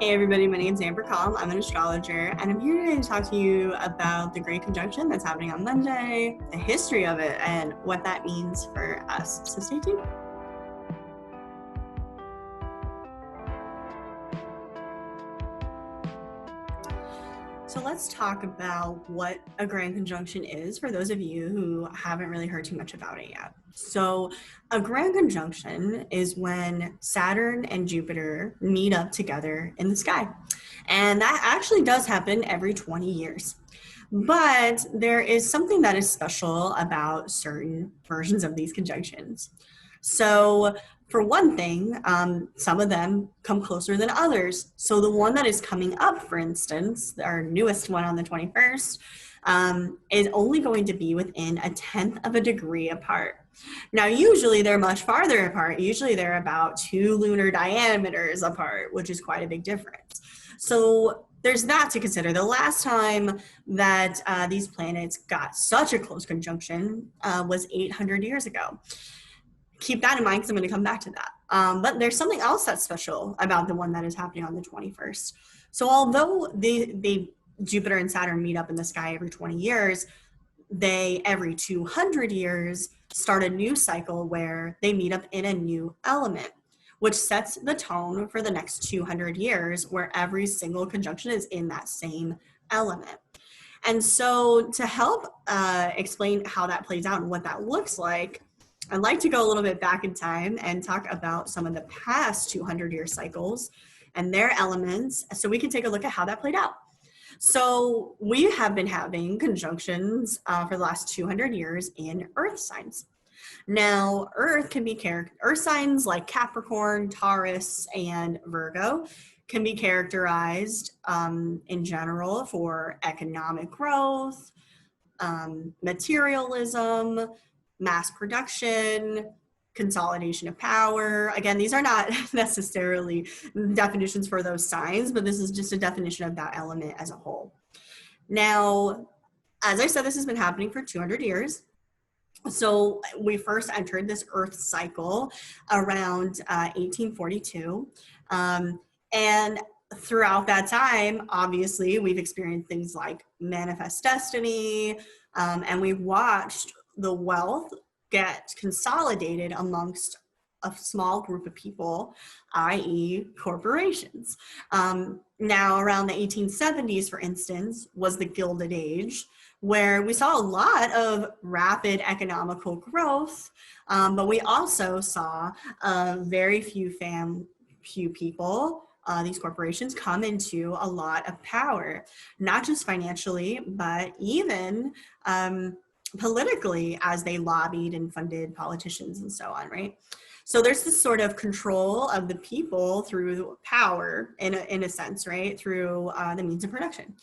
Hey everybody, my name's Amber Calm. I'm an astrologer, and I'm here today to talk to you about the Great Conjunction that's happening on Monday, the history of it, and what that means for us. So stay tuned. So let's talk about what a grand conjunction is for those of you who haven't really heard too much about it yet. So a grand conjunction is when Saturn and Jupiter meet up together in the sky. And that actually does happen every 20 years. But there is something that is special about certain versions of these conjunctions. So for one thing, some of them come closer than others. So the one that is coming up, for instance, our newest one on the 21st, is only going to be within 1/10 of a degree apart. Now, usually they're much farther apart. Usually they're about 2 lunar diameters apart, which is quite a big difference. So there's that to consider. The last time that these planets got such a close conjunction was 800 years ago. Keep that in mind because I'm going to come back to that. But there's something else that's special about the one that is happening on the 21st. So although Jupiter and Saturn meet up in the sky every 20 years, they every 200 years start a new cycle where they meet up in a new element, which sets the tone for the next 200 years where every single conjunction is in that same element. And so to help explain how that plays out and what that looks like, I'd like to go a little bit back in time and talk about some of the past 200-year cycles and their elements so we can take a look at how that played out. So we have been having conjunctions for the last 200 years in Earth signs. Now, Earth signs like Capricorn, Taurus, and Virgo can be characterized in general for economic growth, materialism, mass production, consolidation of power. Again, these are not necessarily definitions for those signs, but this is just a definition of that element as a whole. Now, as I said, this has been happening for 200 years. So we first entered this Earth cycle around 1842. And throughout that time, obviously, we've experienced things like manifest destiny, and we've watched the wealth get consolidated amongst a small group of people, i.e. corporations. Now, around the 1870s, for instance, was the Gilded Age, where we saw a lot of rapid economical growth, but we also saw very few people, these corporations, come into a lot of power, not just financially, but even politically, as they lobbied and funded politicians and so on, right? So there's this sort of control of the people through power, in a sense, right? Through the means of production.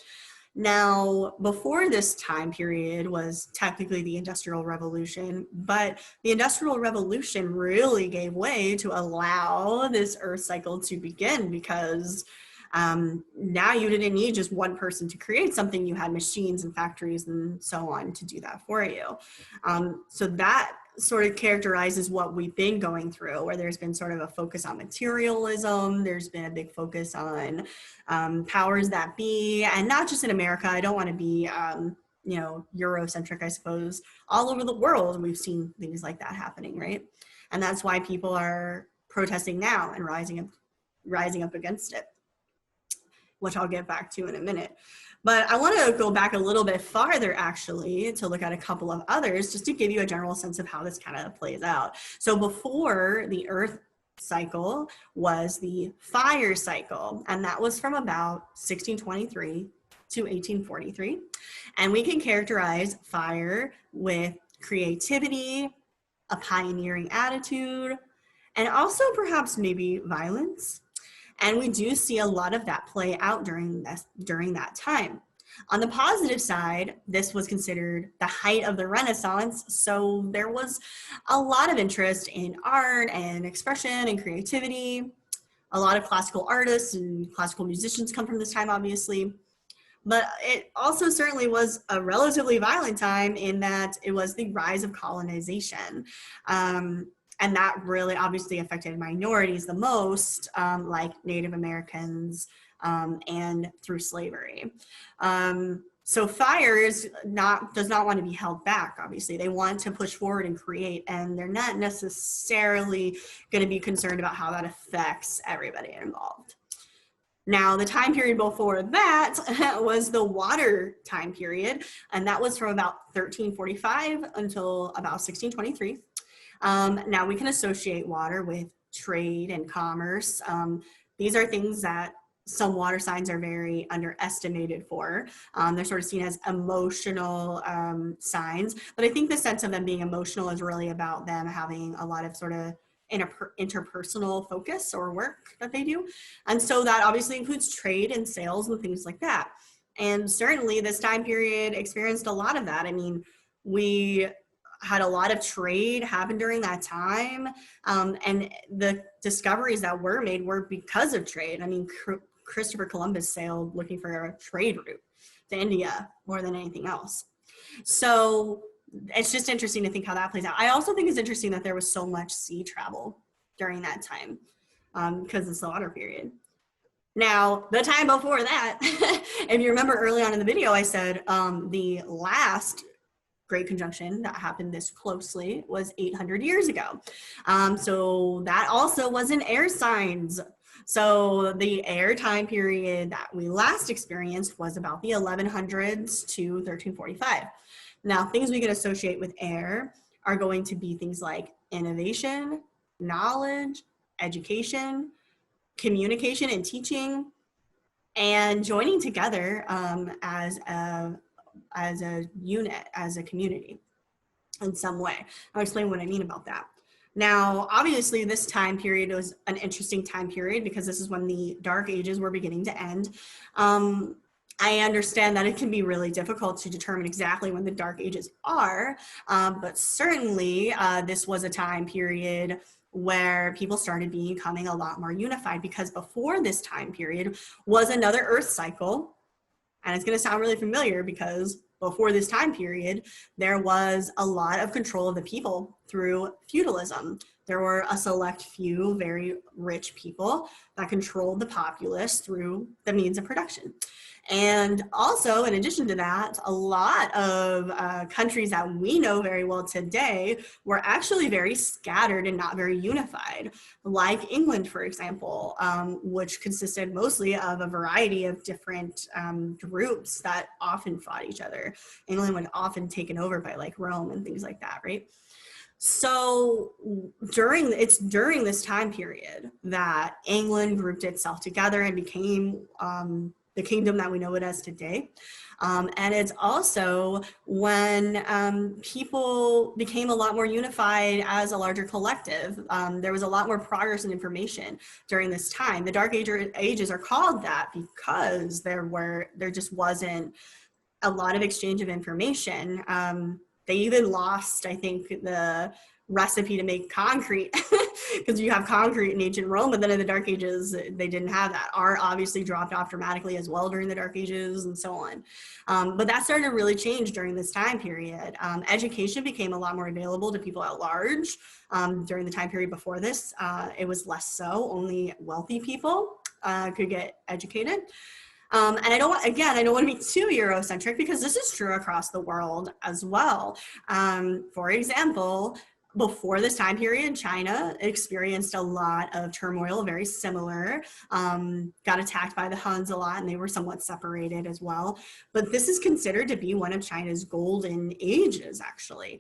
Now, before this time period was technically the Industrial Revolution, but the Industrial Revolution really gave way to allow this Earth cycle to begin because now you didn't need just one person to create something. You had machines and factories and so on to do that for you. So that sort of characterizes what we've been going through, where there's been sort of a focus on materialism. There's been a big focus on powers that be, and not just in America. I don't want to be, Eurocentric, I suppose. All over the world, we've seen things like that happening, right? And that's why people are protesting now and rising up against it, which I'll get back to in a minute. But I want to go back a little bit farther, actually, to look at a couple of others, just to give you a general sense of how this kind of plays out. So before the Earth cycle was the fire cycle, and that was from about 1623 to 1843. And we can characterize fire with creativity, a pioneering attitude, and also perhaps maybe violence. And we do see a lot of that play out during that time. On the positive side, this was considered the height of the Renaissance, so there was a lot of interest in art and expression and creativity. A lot of classical artists and classical musicians come from this time, obviously. But it also certainly was a relatively violent time in that it was the rise of colonization. And that really obviously affected minorities the most, like Native Americans, and through slavery. So fire does not want to be held back, obviously. They want to push forward and create, and they're not necessarily going to be concerned about how that affects everybody involved. Now, the time period before that was the water time period, and that was from about 1345 until about 1623. Now, we can associate water with trade and commerce. These are things that some water signs are very underestimated for. They're sort of seen as emotional signs, but I think the sense of them being emotional is really about them having a lot of sort of interpersonal focus or work that they do. And so that obviously includes trade and sales and things like that. And certainly this time period experienced a lot of that. I mean, we had a lot of trade happen during that time. And the discoveries that were made were because of trade. I mean, Christopher Columbus sailed looking for a trade route to India more than anything else. So it's just interesting to think how that plays out. I also think it's interesting that there was so much sea travel during that time, because it's the water period. Now, the time before that, if you remember early on in the video, I said the last Great Conjunction that happened this closely was 800 years ago. So that also was in air signs. So the air time period that we last experienced was about the 1100s to 1345. Now, things we can associate with air are going to be things like innovation, knowledge, education, communication and teaching, and joining together as a unit, as a community in some way. I'll explain what I mean about that. Now, obviously, this time period was an interesting time period because this is when the Dark Ages were beginning to end. I understand that it can be really difficult to determine exactly when the Dark Ages are, but certainly this was a time period where people started becoming a lot more unified, because before this time period was another Earth cycle. And it's going to sound really familiar because before this time period, there was a lot of control of the people through feudalism. There were a select few very rich people that controlled the populace through the means of production. And also, in addition to that, a lot of countries that we know very well today were actually very scattered and not very unified, like England, for example, which consisted mostly of a variety of different groups that often fought each other. England was often taken over by like Rome and things like that, right? So during this time period that England grouped itself together and became the kingdom that we know it as today. And it's also when people became a lot more unified as a larger collective. There was a lot more progress in information during this time. The Dark Ages are called that because there just wasn't a lot of exchange of information. They even lost, I think, the recipe to make concrete because you have concrete in ancient Rome, but then in the Dark Ages, they didn't have that. Art obviously dropped off dramatically as well during the Dark Ages and so on. But that started to really change during this time period. Education became a lot more available to people at large. During the time period before this, it was less so. Only wealthy people could get educated. And I don't want to be too Eurocentric because this is true across the world as well. For example, before this time period, China experienced a lot of turmoil, very similar, got attacked by the Huns a lot, and they were somewhat separated as well. But this is considered to be one of China's golden ages, actually.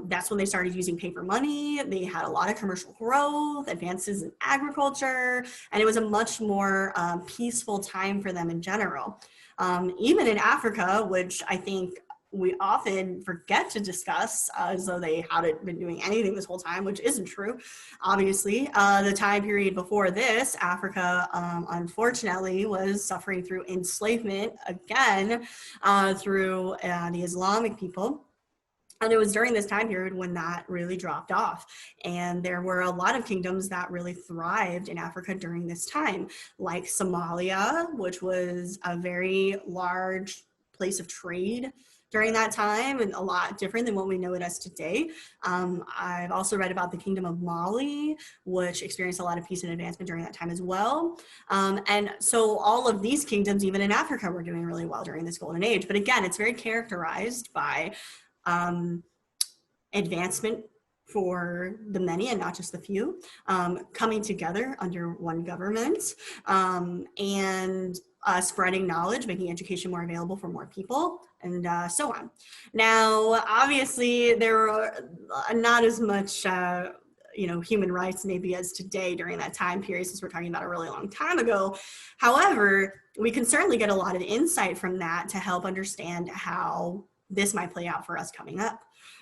That's when they started using paper money. They had a lot of commercial growth, advances in agriculture, and it was a much more peaceful time for them in general. Even in Africa, which I think we often forget to discuss as though they hadn't been doing anything this whole time, which isn't true. Obviously, the time period before this, Africa, unfortunately, was suffering through enslavement again through the Islamic people. And it was during this time period when that really dropped off. And there were a lot of kingdoms that really thrived in Africa during this time, like Somalia, which was a very large place of trade during that time, and a lot different than what we know it as today. I've also read about the Kingdom of Mali, which experienced a lot of peace and advancement during that time as well. And so all of these kingdoms, even in Africa, were doing really well during this golden age. But again, it's very characterized by advancement for the many and not just the few, coming together under one government, and spreading knowledge, making education more available for more people, and so on. Now, obviously, there are not as much human rights maybe as today during that time period, since we're talking about a really long time ago. However, we can certainly get a lot of insight from that to help understand how this might play out for us coming up.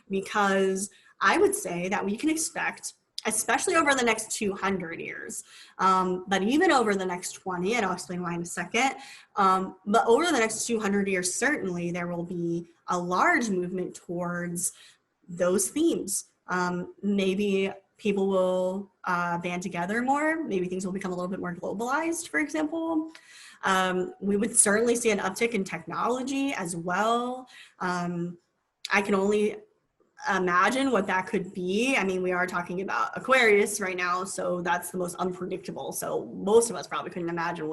Because I would say that we can expect, especially over the next 200 years, but even over the next 20, and I'll explain why in a second, but over the next 200 years, certainly there will be a large movement towards those themes. Maybe people will band together more. Maybe things will become a little bit more globalized, for example. We would certainly see an uptick in technology as well. I can only imagine what that could be. I mean, we are talking about Aquarius right now, so that's the most unpredictable. So most of us probably couldn't imagine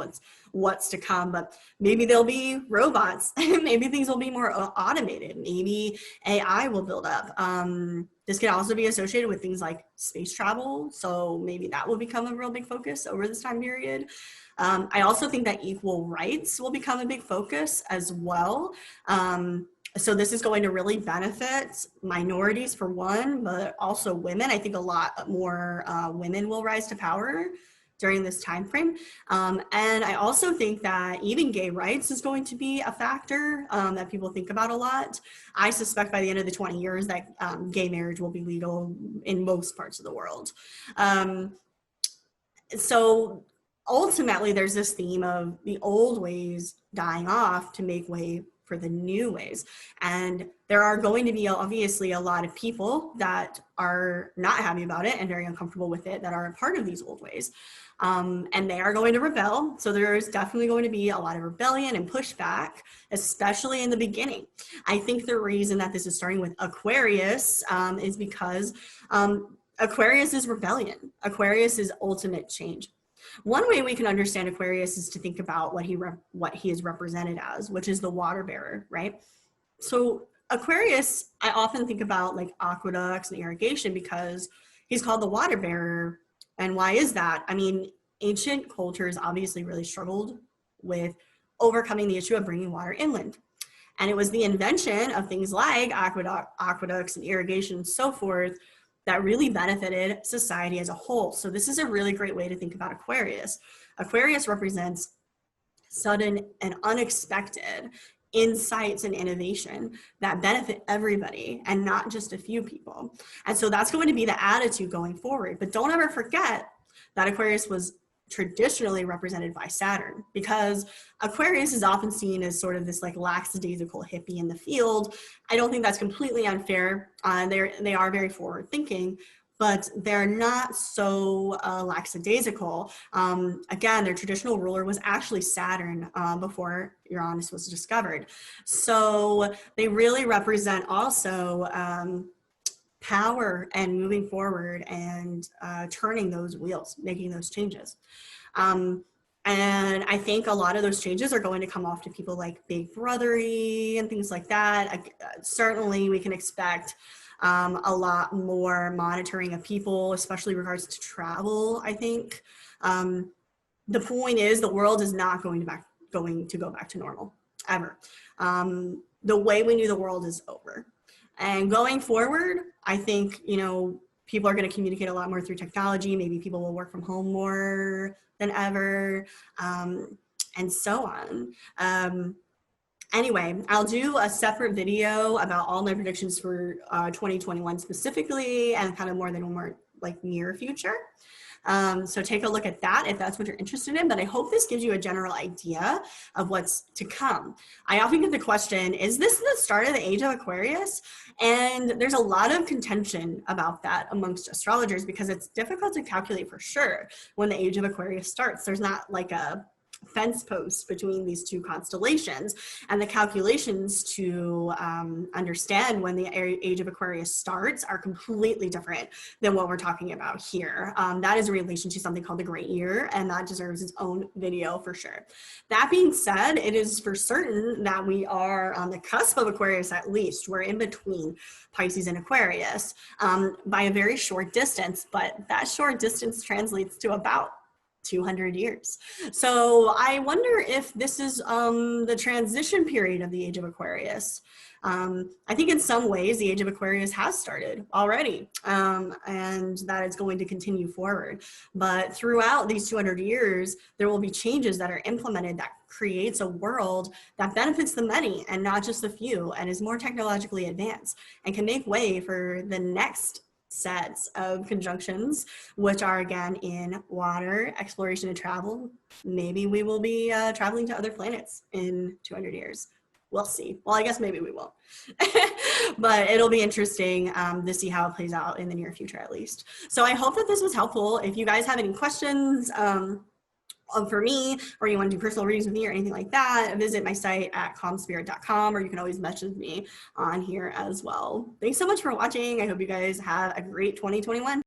what's to come, but maybe there'll be robots. Maybe things will be more automated. Maybe AI will build up. This could also be associated with things like space travel. So maybe that will become a real big focus over this time period. I also think that equal rights will become a big focus as well. So this is going to really benefit minorities for one, but also women. I think a lot more women will rise to power during this time frame. And I also think that even gay rights is going to be a factor that people think about a lot. I suspect by the end of the 20 years that gay marriage will be legal in most parts of the world. So ultimately, there's this theme of the old ways dying off to make way for the new ways. And there are going to be obviously a lot of people that are not happy about it and very uncomfortable with it, that are a part of these old ways. And they are going to rebel. So there is definitely going to be a lot of rebellion and pushback, especially in the beginning. I think the reason that this is starting with Aquarius is because Aquarius is rebellion. Aquarius is ultimate change. One way we can understand Aquarius is to think about what he is represented as, which is the Waterbearer, right? So Aquarius, I often think about like aqueducts and irrigation because he's called the Waterbearer. And why is that? I mean, ancient cultures obviously really struggled with overcoming the issue of bringing water inland. And it was the invention of things like aqueducts and irrigation and so forth that really benefited society as a whole. So this is a really great way to think about Aquarius. Aquarius represents sudden and unexpected insights and innovation that benefit everybody and not just a few people. And so that's going to be the attitude going forward. But don't ever forget that Aquarius was traditionally represented by Saturn, because Aquarius is often seen as sort of this like lackadaisical hippie in the field. I don't think that's completely unfair. They are very forward thinking, but they're not so lackadaisical. Again, their traditional ruler was actually Saturn before Uranus was discovered. So they really represent also power and moving forward and turning those wheels, making those changes. And I think a lot of those changes are going to come off to people like Big Brothery and things like that. Certainly we can expect a lot more monitoring of people, especially in regards to travel, I think. The point is the world is not going to go back to normal, ever. The way we knew the world is over. And going forward, I think, people are going to communicate a lot more through technology. Maybe people will work from home more than ever, and so on. Anyway, I'll do a separate video about all my predictions for 2021 specifically, and kind of more like near future. So take a look at that if that's what you're interested in, but I hope this gives you a general idea of what's to come. I often get the question, is this the start of the age of Aquarius? And there's a lot of contention about that amongst astrologers because it's difficult to calculate for sure when the age of Aquarius starts. There's not like a fence post between these two constellations, and the calculations to understand when the age of Aquarius starts are completely different than what we're talking about here. That is in relation to something called the Great Year, and that deserves its own video for sure. That being said, it is for certain that we are on the cusp of Aquarius. At least we're in between Pisces and Aquarius by a very short distance, but that short distance translates to about 200 years. So I wonder if this is the transition period of the age of Aquarius. I think in some ways the age of Aquarius has started already, and that is going to continue forward. But throughout these 200 years, there will be changes that are implemented that creates a world that benefits the many and not just the few, and is more technologically advanced and can make way for the next sets of conjunctions, which are again in water, exploration and travel. Maybe we will be traveling to other planets in 200 years. We'll see. Well, I guess maybe we won't. But it'll be interesting to see how it plays out in the near future, at least. So I hope that this was helpful. If you guys have any questions for me, or you want to do personal readings with me or anything like that, visit my site at calmspirit.com, or you can always message me on here as well. Thanks so much for watching. I hope you guys have a great 2021.